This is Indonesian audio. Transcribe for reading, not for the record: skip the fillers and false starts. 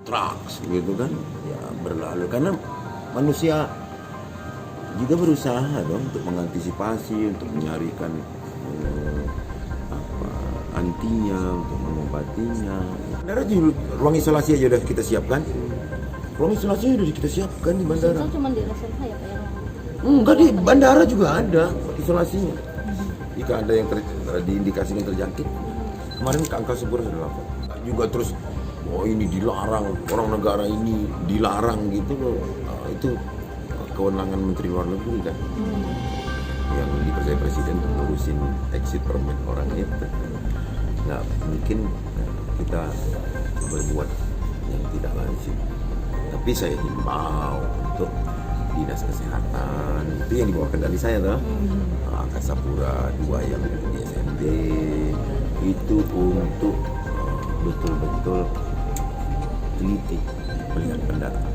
Trucks gitu kan ya berlalu, karena manusia juga berusaha dong untuk mengantisipasi, untuk menyarikan antinya, untuk mengobatinya. Bandara juga ruang isolasi aja udah kita siapkan. Ruang isolasi udah kita siapkan di bandara. Cuma di reserva ya Pak ya? Enggak, di bandara juga ada isolasinya. Jika ada yang diindikasikan terjangkit, kemarin ke angka syukur sudah lapor. Juga terus, oh ini dilarang, orang negara ini dilarang gitu loh. Itu kewenangan Menteri Luar Negeri kan, yang dipercaya Presiden untuk ngurusin exit permit orang itu. Nggak mungkin kita berbuat yang tidak lazim. Tapi saya himbau untuk Dinas Kesehatan, itu yang di bawah kendali saya tuh, Angkasa Pura II yang di SND, itu untuk betul-betul teliti melihat pendatang.